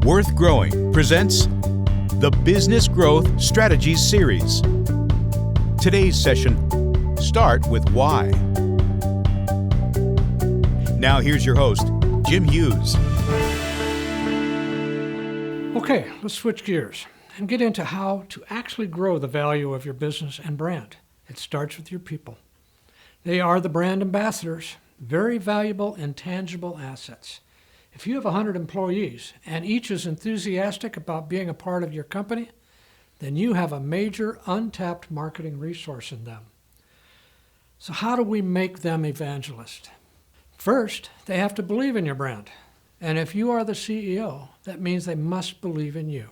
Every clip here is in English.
Worth Growing presents the Business Growth Strategies Series. Today's session, Start with Why. Now here's your host, Jim Hughes. Okay, let's switch gears and get into how to actually grow the value of your business and brand. It starts with your people. They are the brand ambassadors, very valuable and tangible assets. If you have 100 employees and each is enthusiastic about being a part of your company, then you have a major untapped marketing resource in them. So how do we make them evangelists? First, they have to believe in your brand. And if you are the CEO, that means they must believe in you.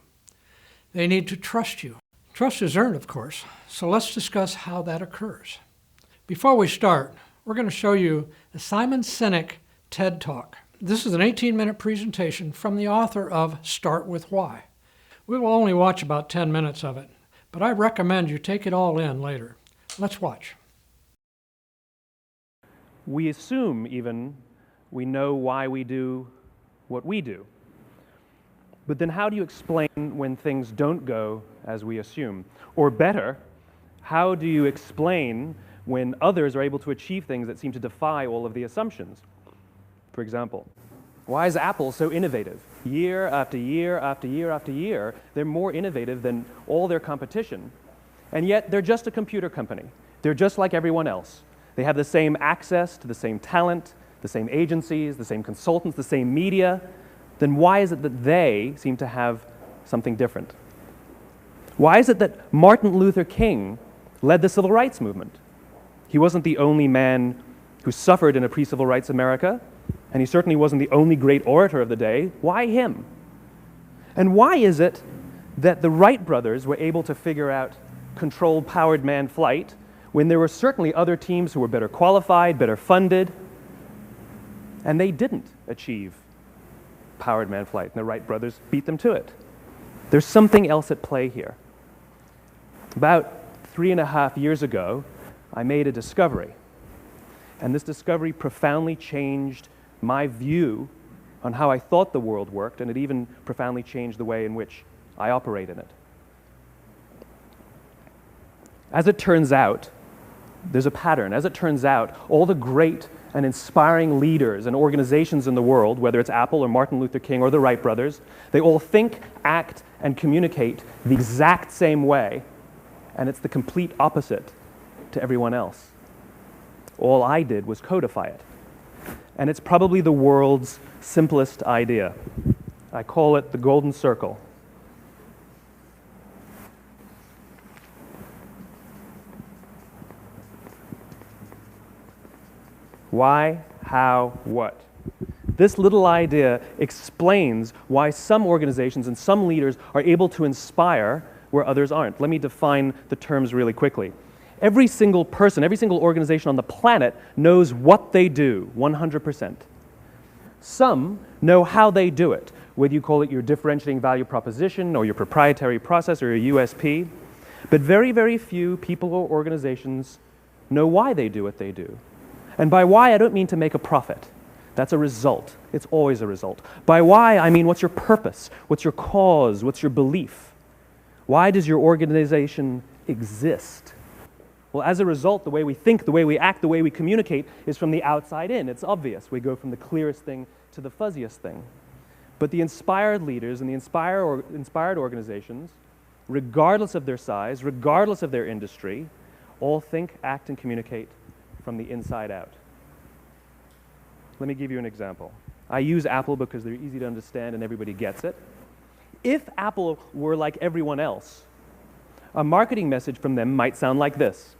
They need to trust you. Trust is earned, of course, so let's discuss how that occurs. Before we start, we're going to show you the Simon Sinek TED Talk. This is an 18-minute presentation from the author of Start with Why. We will only watch about 10 minutes of it, but I recommend you take it all in later. Let's watch. We assume even we know why we do what we do. But then how do you explain when things don't go as we assume? Or better, how do you explain when others are able to achieve things that seem to defy all of the assumptions? For example, why is Apple so innovative? Year after year after year after year, they're more innovative than all their competition. And yet they're just a computer company. They're just like everyone else. They have the same access to the same talent, the same agencies, the same consultants, the same media. Then why is it that they seem to have something different? Why is it that Martin Luther King led the civil rights movement? He wasn't the only man who suffered in a pre-civil rights America, and he certainly wasn't the only great orator of the day. Why him? And why is it that the Wright brothers were able to figure out controlled powered manned flight when there were certainly other teams who were better qualified, better funded, and they didn't achieve powered manned flight, and the Wright brothers beat them to it? There's something else at play here. About 3.5 years ago, I made a discovery, and this discovery profoundly changed my view on how I thought the world worked, and it even profoundly changed the way in which I operate in it. As it turns out, there's a pattern. As it turns out, all the great and inspiring leaders and organizations in the world, whether it's Apple or Martin Luther King or the Wright brothers, they all think, act, and communicate the exact same way, and it's the complete opposite to everyone else. All I did was codify it. And it's probably the world's simplest idea. I call it the golden circle. Why, how, what? This little idea explains why some organizations and some leaders are able to inspire where others aren't. Let me define the terms really quickly. Every single person, every single organization on the planet knows what they do, 100%. Some know how they do it, whether you call it your differentiating value proposition or your proprietary process or your USP. But very, very few people or organizations know why they do what they do. And by why, I don't mean to make a profit. That's a result. It's always a result. By why, I mean what's your purpose? What's your cause? What's your belief? Why does your organization exist? Well, as a result, the way we think, the way we act, the way we communicate is from the outside in. It's obvious. We go from the clearest thing to the fuzziest thing. But the inspired leaders and the inspired organizations, regardless of their size, regardless of their industry, all think, act, and communicate from the inside out. Let me give you an example. I use Apple because they're easy to understand and everybody gets it. If Apple were like everyone else, a marketing message from them might sound like this.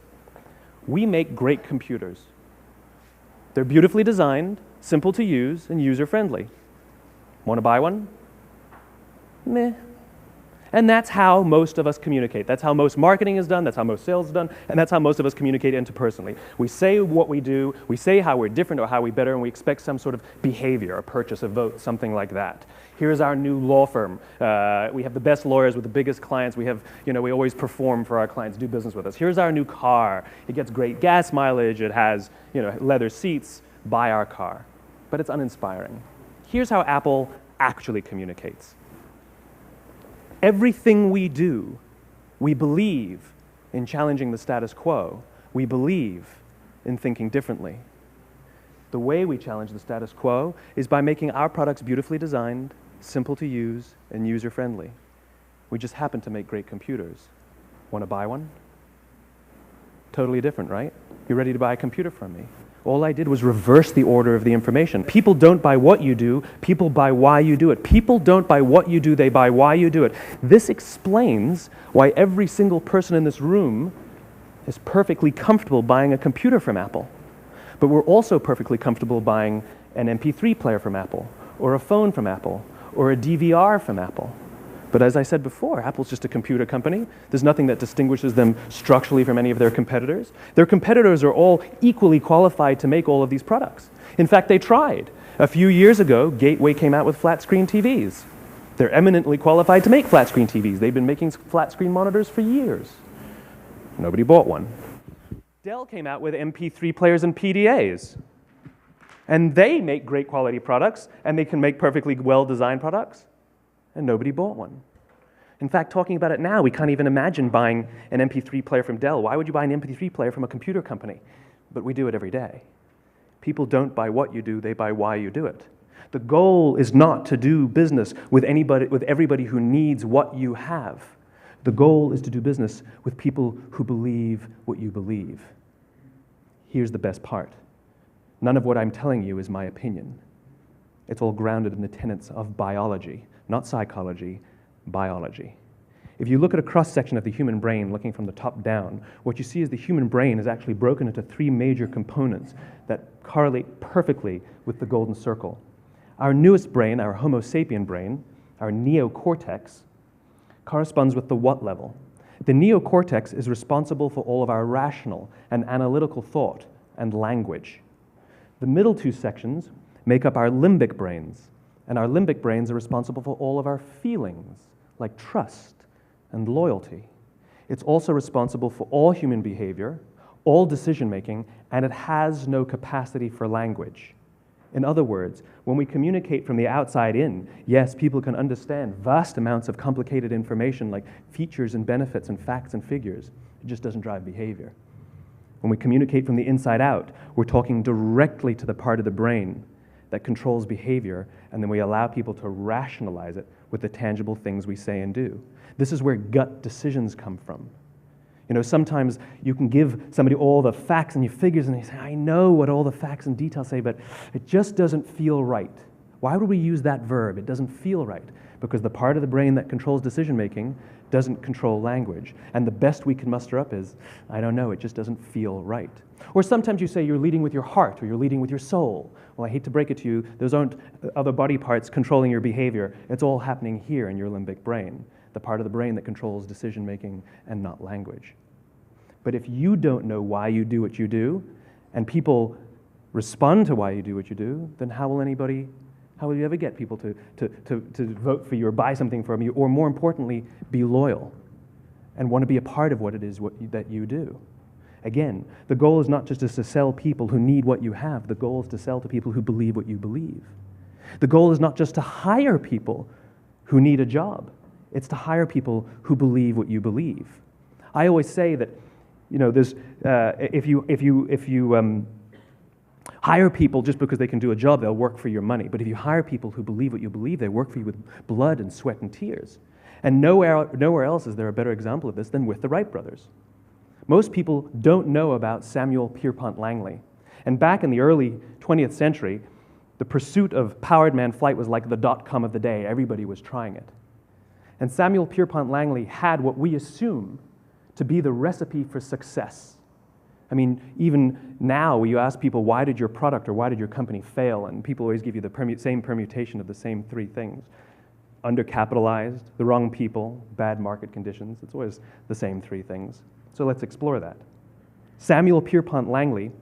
We make great computers. They're beautifully designed, simple to use, and user-friendly. Want to buy one? Meh. And that's how most of us communicate. That's how most marketing is done, that's how most sales is done, and that's how most of us communicate interpersonally. We say what we do, we say how we're different or how we're better, and we expect some sort of behavior, a purchase, a vote, something like that. Here's our new law firm. We have the best lawyers with the biggest clients. We have, we always perform for our clients, do business with us. Here's our new car. It gets great gas mileage. It has, leather seats. Buy our car. But it's uninspiring. Here's how Apple actually communicates. Everything we do, we believe in challenging the status quo. We believe in thinking differently. The way we challenge the status quo is by making our products beautifully designed, simple to use, and user-friendly. We just happen to make great computers. Want to buy one? Totally different, right? You ready to buy a computer from me? All I did was reverse the order of the information. People don't buy what you do, people buy why you do it. People don't buy what you do, they buy why you do it. This explains why every single person in this room is perfectly comfortable buying a computer from Apple. But we're also perfectly comfortable buying an MP3 player from Apple, or a phone from Apple, or a DVR from Apple. But as I said before, Apple's just a computer company. There's nothing that distinguishes them structurally from any of their competitors. Their competitors are all equally qualified to make all of these products. In fact, they tried. A few years ago, Gateway came out with flat-screen TVs. They're eminently qualified to make flat-screen TVs. They've been making flat-screen monitors for years. Nobody bought one. Dell came out with MP3 players and PDAs. And they make great quality products, and they can make perfectly well-designed products. And nobody bought one. In fact, talking about it now, we can't even imagine buying an MP3 player from Dell. Why would you buy an MP3 player from a computer company? But we do it every day. People don't buy what you do, they buy why you do it. The goal is not to do business with everybody who needs what you have. The goal is to do business with people who believe what you believe. Here's the best part. None of what I'm telling you is my opinion. It's all grounded in the tenets of biology. Not psychology, biology. If you look at a cross-section of the human brain, looking from the top down, what you see is the human brain is actually broken into three major components that correlate perfectly with the golden circle. Our newest brain, our Homo sapien brain, our neocortex, corresponds with the what level. The neocortex is responsible for all of our rational and analytical thought and language. The middle two sections make up our limbic brains, and our limbic brains are responsible for all of our feelings, like trust and loyalty. It's also responsible for all human behavior, all decision-making, and it has no capacity for language. In other words, when we communicate from the outside in, yes, people can understand vast amounts of complicated information like features and benefits and facts and figures. It just doesn't drive behavior. When we communicate from the inside out, we're talking directly to the part of the brain that controls behavior, and then we allow people to rationalize it with the tangible things we say and do. This is where gut decisions come from. You know, sometimes you can give somebody all the facts and your figures, and they say, I know what all the facts and details say, but it just doesn't feel right. Why would we use that verb? It doesn't feel right. Because the part of the brain that controls decision-making doesn't control language. And the best we can muster up is, I don't know, it just doesn't feel right. Or sometimes you say you're leading with your heart or you're leading with your soul. Well, I hate to break it to you, those aren't other body parts controlling your behavior. It's all happening here in your limbic brain, the part of the brain that controls decision-making and not language. But if you don't know why you do what you do, and people respond to why you do what you do, then how will you ever get people to vote for you or buy something from you, or more importantly, be loyal and want to be a part of what it is that you do? Again, the goal is not just to sell people who need what you have. The goal is to sell to people who believe what you believe. The goal is not just to hire people who need a job. It's to hire people who believe what you believe. I always say that, you know, there's if you hire people just because they can do a job, they'll work for your money. But if you hire people who believe what you believe, they work for you with blood and sweat and tears. And nowhere else is there a better example of this than with the Wright brothers. Most people don't know about Samuel Pierpont Langley. And back in the early 20th century, the pursuit of powered man flight was like the dot-com of the day. Everybody was trying it. And Samuel Pierpont Langley had what we assume to be the recipe for success. I mean, even now, when you ask people, why did your product or why did your company fail? And people always give you the same permutation of the same three things. Undercapitalized, the wrong people, bad market conditions. It's always the same three things. So let's explore that. Samuel Pierpont Langley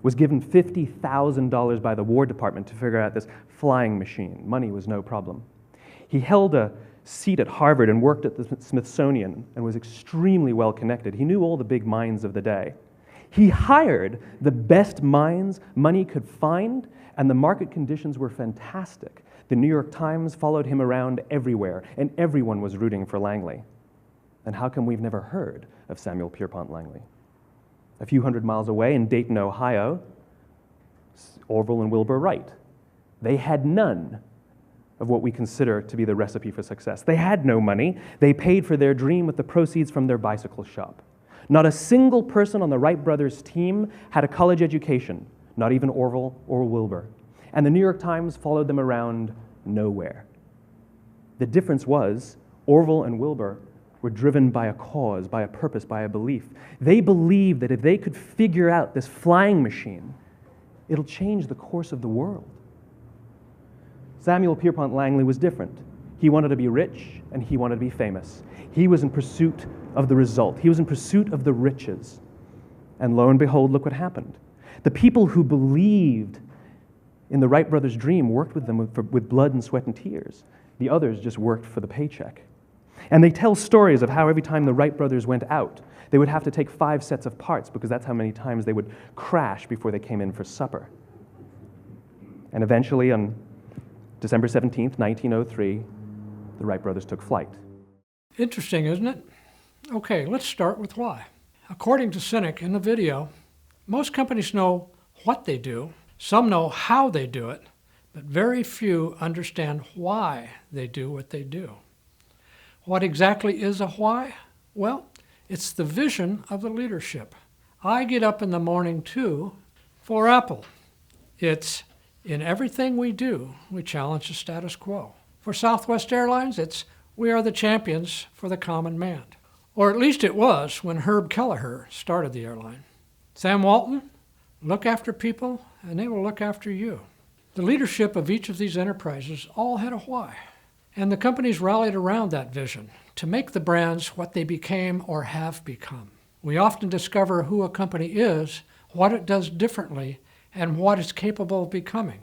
was given $50,000 by the War Department to figure out this flying machine. Money was no problem. He held a seat at Harvard and worked at the Smithsonian and was extremely well connected. He knew all the big minds of the day. He hired the best minds money could find, and the market conditions were fantastic. The New York Times followed him around everywhere, and everyone was rooting for Langley. And how come we've never heard of Samuel Pierpont Langley? A few hundred miles away in Dayton, Ohio, Orville and Wilbur Wright. They had none of what we consider to be the recipe for success. They had no money. They paid for their dream with the proceeds from their bicycle shop. Not a single person on the Wright brothers' team had a college education, not even Orville or Wilbur. And the New York Times followed them around nowhere. The difference was Orville and Wilbur were driven by a cause, by a purpose, by a belief. They believed that if they could figure out this flying machine, it'll change the course of the world. Samuel Pierpont Langley was different. He wanted to be rich and he wanted to be famous. He was in pursuit of the result. He was in pursuit of the riches. And lo and behold, look what happened. The people who believed in the Wright brothers' dream worked with them with blood and sweat and tears. The others just worked for the paycheck. And they tell stories of how every time the Wright brothers went out, they would have to take 5 sets of parts because that's how many times they would crash before they came in for supper. And eventually, on December 17th, 1903, the Wright brothers took flight. Interesting, isn't it? Okay, let's start with why. According to Sinek in the video, most companies know what they do, some know how they do it, but very few understand why they do what they do. What exactly is a why? Well, it's the vision of the leadership. I get up in the morning too for Apple. It's in everything we do, we challenge the status quo. For Southwest Airlines, it's we are the champions for the common man. Or at least it was when Herb Kelleher started the airline. Sam Walton, look after people and they will look after you. The leadership of each of these enterprises all had a why. And the companies rallied around that vision to make the brands what they became or have become. We often discover who a company is, what it does differently, and what it's capable of becoming.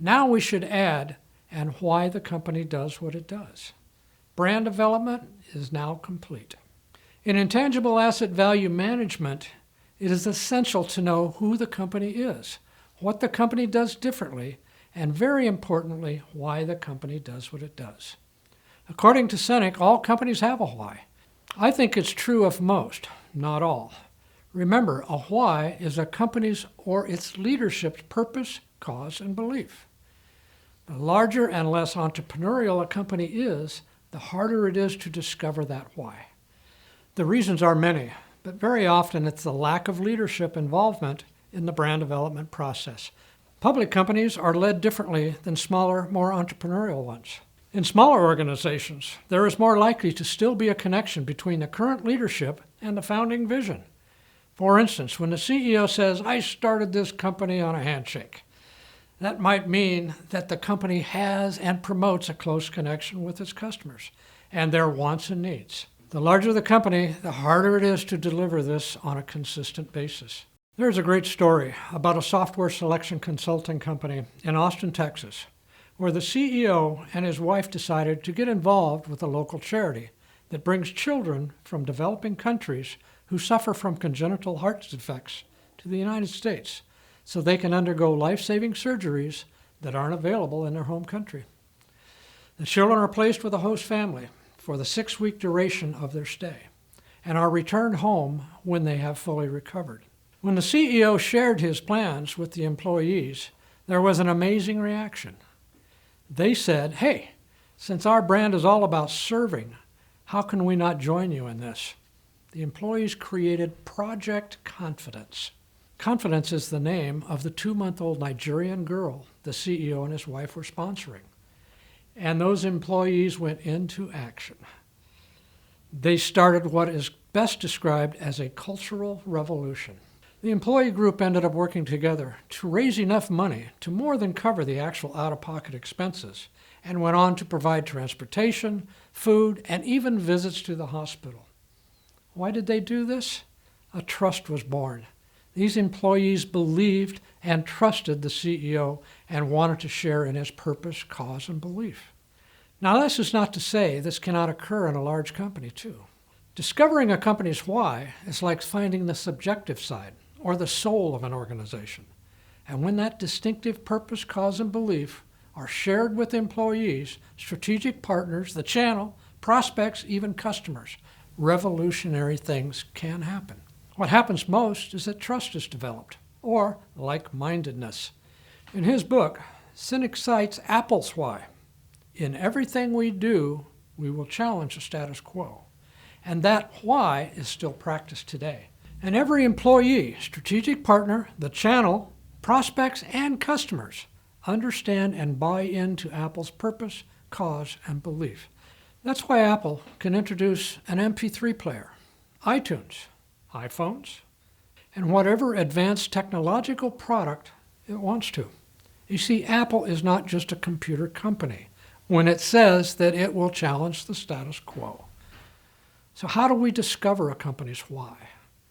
Now we should add, and why the company does what it does. Brand development is now complete. In intangible asset value management, it is essential to know who the company is, what the company does differently, and very importantly, why the company does what it does. According to Sinek, all companies have a why. I think it's true of most, not all. Remember, a why is a company's or its leadership's purpose, cause, and belief. The larger and less entrepreneurial a company is, the harder it is to discover that why. The reasons are many, but very often it's the lack of leadership involvement in the brand development process. Public companies are led differently than smaller, more entrepreneurial ones. In smaller organizations, there is more likely to still be a connection between the current leadership and the founding vision. For instance, when the CEO says, I started this company on a handshake, that might mean that the company has and promotes a close connection with its customers and their wants and needs. The larger the company, the harder it is to deliver this on a consistent basis. There's a great story about a software selection consulting company in Austin, Texas, where the CEO and his wife decided to get involved with a local charity that brings children from developing countries who suffer from congenital heart defects to the United States so they can undergo life-saving surgeries that aren't available in their home country. The children are placed with a host family for the 6-week duration of their stay and are returned home when they have fully recovered. When the CEO shared his plans with the employees, there was an amazing reaction. They said, hey, since our brand is all about serving, how can we not join you in this? The employees created Project Confidence. Confidence is the name of the 2-month-old Nigerian girl the CEO and his wife were sponsoring. And those employees went into action. They started what is best described as a cultural revolution. The employee group ended up working together to raise enough money to more than cover the actual out-of-pocket expenses and went on to provide transportation, food, and even visits to the hospital. Why did they do this? A trust was born. These employees believed and trusted the CEO and wanted to share in his purpose, cause, and belief. Now, this is not to say this cannot occur in a large company, too. Discovering a company's why is like finding the subjective side, or the soul of an organization. And when that distinctive purpose, cause, and belief are shared with employees, strategic partners, the channel, prospects, even customers, revolutionary things can happen. What happens most is that trust is developed, or like-mindedness. In his book, Sinek cites Apple's why. In everything we do, we will challenge the status quo. And that why is still practiced today. And every employee, strategic partner, the channel, prospects, and customers understand and buy into Apple's purpose, cause, and belief. That's why Apple can introduce an MP3 player, iTunes, iPhones, and whatever advanced technological product it wants to. You see, Apple is not just a computer company when it says that it will challenge the status quo. So how do we discover a company's why?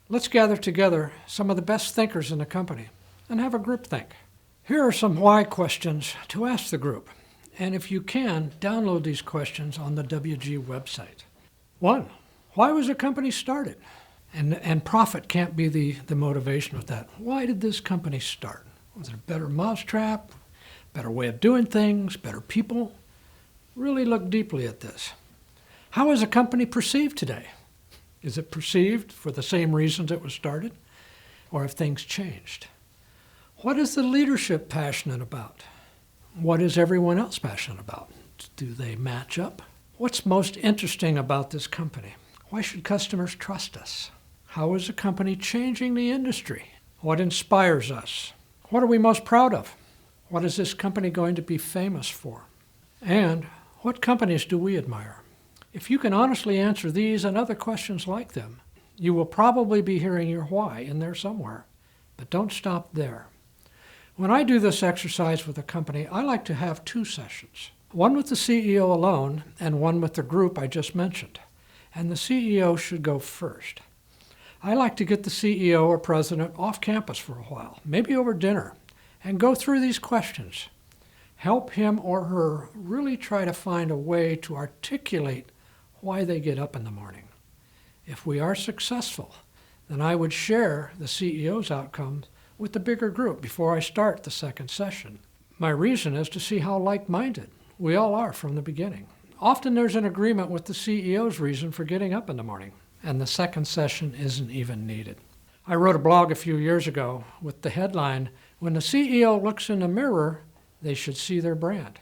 Let's gather together some of the best thinkers in the company and have a group think. Here are some why questions to ask the group. And if you can, download these questions on the WG website. 1, why was a company started? And profit can't be the motivation of that. Why did this company start? Was it a better mousetrap, better way of doing things, better people? Really look deeply at this. How is a company perceived today? Is it perceived for the same reasons it was started? Or have things changed? What is the leadership passionate about? What is everyone else passionate about? Do they match up? What's most interesting about this company? Why should customers trust us? How is the company changing the industry? What inspires us? What are we most proud of? What is this company going to be famous for? And what companies do we admire? If you can honestly answer these and other questions like them, you will probably be hearing your why in there somewhere. But don't stop there. When I do this exercise with a company, I like to have 2 sessions. One with the CEO alone and one with the group I just mentioned. And the CEO should go first. I like to get the CEO or president off campus for a while, maybe over dinner, and go through these questions. Help him or her really try to find a way to articulate why they get up in the morning. If we are successful, then I would share the CEO's outcomes with the bigger group before I start the second session. My reason is to see how like-minded we all are from the beginning. Often there's an agreement with the CEO's reason for getting up in the morning, and the second session isn't even needed. I wrote a blog a few years ago with the headline, "When the CEO looks in the mirror, they should see their brand."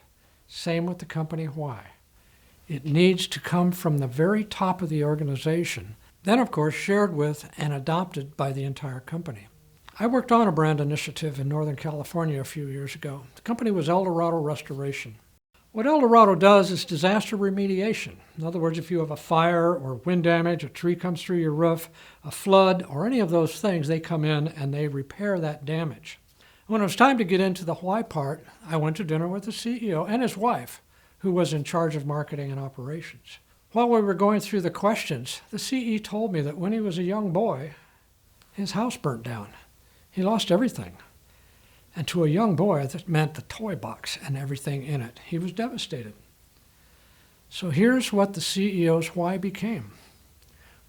Same with the company why. It needs to come from the very top of the organization, then of course shared with and adopted by the entire company. I worked on a brand initiative in Northern California a few years ago. The company was Eldorado Restoration. What Eldorado does is disaster remediation. In other words, if you have a fire or wind damage, a tree comes through your roof, a flood, or any of those things, they come in and they repair that damage. When it was time to get into the why part, I went to dinner with the CEO and his wife, who was in charge of marketing and operations. While we were going through the questions, the CE told me that when he was a young boy, his house burnt down. He lost everything. And to a young boy, that meant the toy box and everything in it. He was devastated. So here's what the CEO's why became.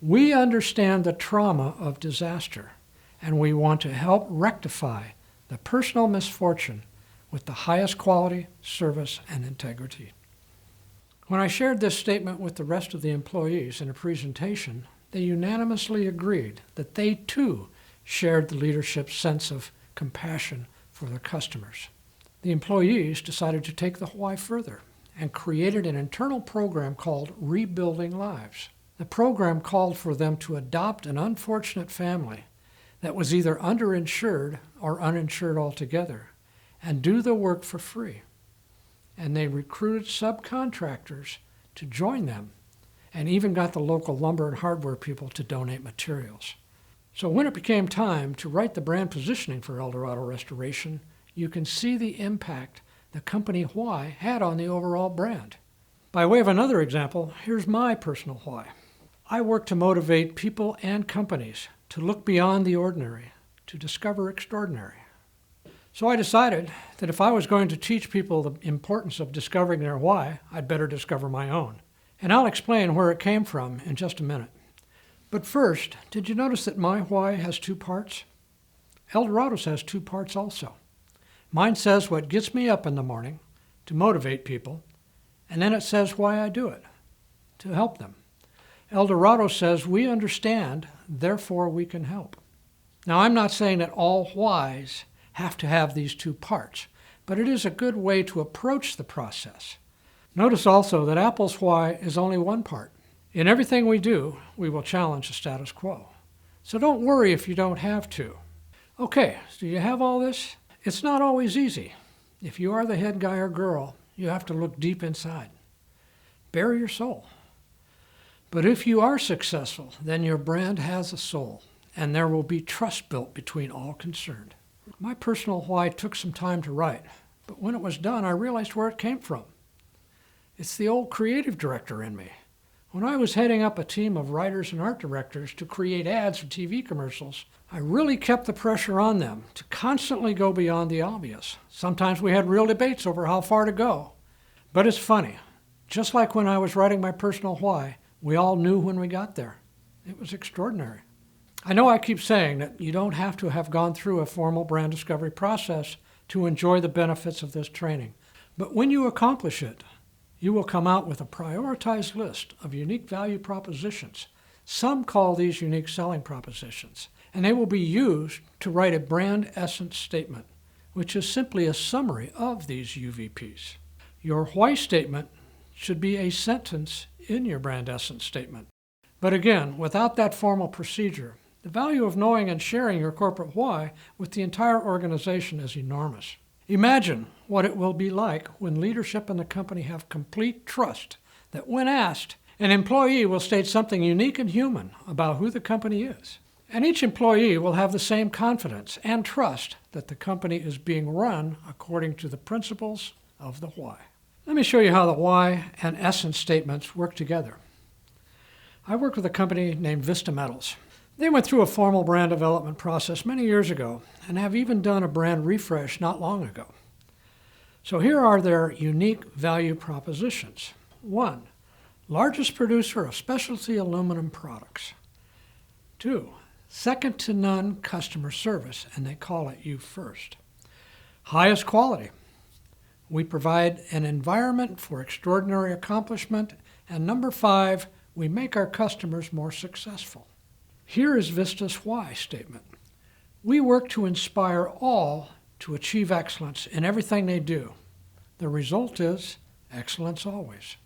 We understand the trauma of disaster, and we want to help rectify the personal misfortune with the highest quality, service, and integrity. When I shared this statement with the rest of the employees in a presentation, they unanimously agreed that they too shared the leadership's sense of compassion for their customers. The employees decided to take the why further and created an internal program called Rebuilding Lives. The program called for them to adopt an unfortunate family that was either underinsured or uninsured altogether and do the work for free. And they recruited subcontractors to join them and even got the local lumber and hardware people to donate materials. So when it became time to write the brand positioning for Eldorado Restoration, you can see the impact the company why had on the overall brand. By way of another example, here's my personal why. I work to motivate people and companies to look beyond the ordinary, to discover extraordinary. So I decided that if I was going to teach people the importance of discovering their why, I'd better discover my own. And I'll explain where it came from in just a minute. But first, did you notice that my why has 2 parts? Eldorado's has 2 parts also. Mine says what gets me up in the morning, to motivate people, and then it says why I do it, to help them. El Dorado says we understand, therefore we can help. Now, I'm not saying that all whys have to have these two parts, but it is a good way to approach the process. Notice also that Apple's why is only one part. In everything we do, we will challenge the status quo. So don't worry if you don't have to. Okay, do you have all this? It's not always easy. If you are the head guy or girl, you have to look deep inside. Bare your soul. But if you are successful, then your brand has a soul, and there will be trust built between all concerned. My personal why took some time to write, but when it was done, I realized where it came from. It's the old creative director in me. When I was heading up a team of writers and art directors to create ads for TV commercials, I really kept the pressure on them to constantly go beyond the obvious. Sometimes we had real debates over how far to go. But it's funny. Just like when I was writing my personal why, we all knew when we got there. It was extraordinary. I know I keep saying that you don't have to have gone through a formal brand discovery process to enjoy the benefits of this training. But when you accomplish it, you will come out with a prioritized list of unique value propositions. Some call these unique selling propositions, and they will be used to write a brand essence statement, which is simply a summary of these UVPs. Your why statement should be a sentence in your brand essence statement. But again, without that formal procedure, the value of knowing and sharing your corporate why with the entire organization is enormous. Imagine what it will be like when leadership in the company have complete trust that when asked, an employee will state something unique and human about who the company is. And each employee will have the same confidence and trust that the company is being run according to the principles of the why. Let me show you how the why and essence statements work together. I worked with a company named Vista Metals. They went through a formal brand development process many years ago and have even done a brand refresh not long ago. So here are their unique value propositions. 1, largest producer of specialty aluminum products. 2, second to none customer service, and they call it You First. Highest quality. We provide an environment for extraordinary accomplishment. And number 5, we make our customers more successful. Here is Vista's why statement. We work to inspire all to achieve excellence in everything they do. The result is excellence always.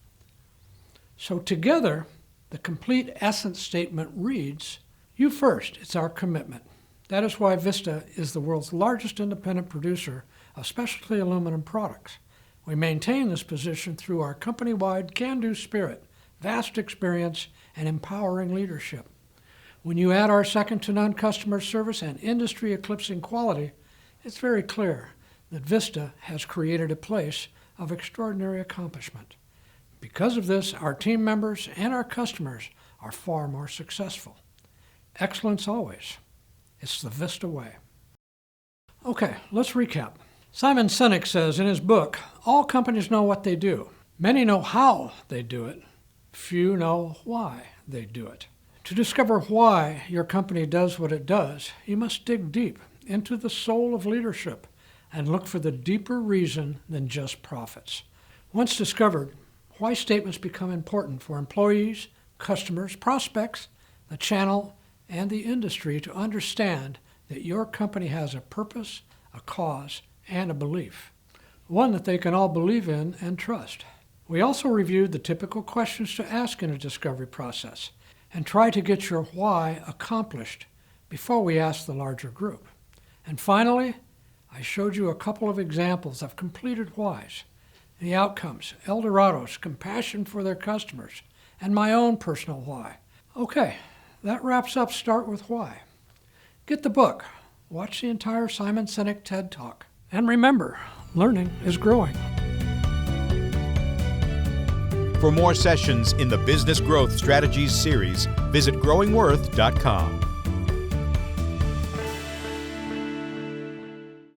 So together, the complete essence statement reads, You First, it's our commitment. That is why Vista is the world's largest independent producer of specialty aluminum products. We maintain this position through our company-wide can-do spirit, vast experience, and empowering leadership. When you add our second-to-none customer service and industry-eclipsing quality, it's very clear that Vista has created a place of extraordinary accomplishment. Because of this, our team members and our customers are far more successful. Excellence always. It's the Vista way. Okay, let's recap. Simon Sinek says in his book, all companies know what they do. Many know how they do it. Few know why they do it. To discover why your company does what it does, you must dig deep into the soul of leadership and look for the deeper reason than just profits. Once discovered, why statements become important for employees, customers, prospects, the channel, and the industry to understand that your company has a purpose, a cause, and a belief, one that they can all believe in and trust. We also reviewed the typical questions to ask in a discovery process and try to get your why accomplished before we ask the larger group. And finally, I showed you a couple of examples of completed whys, the outcomes, El Dorado's compassion for their customers, and my own personal why. Okay, that wraps up Start With Why. Get the book, watch the entire Simon Sinek TED Talk, and remember, learning is growing. For more sessions in the Business Growth Strategies series, visit growingworth.com.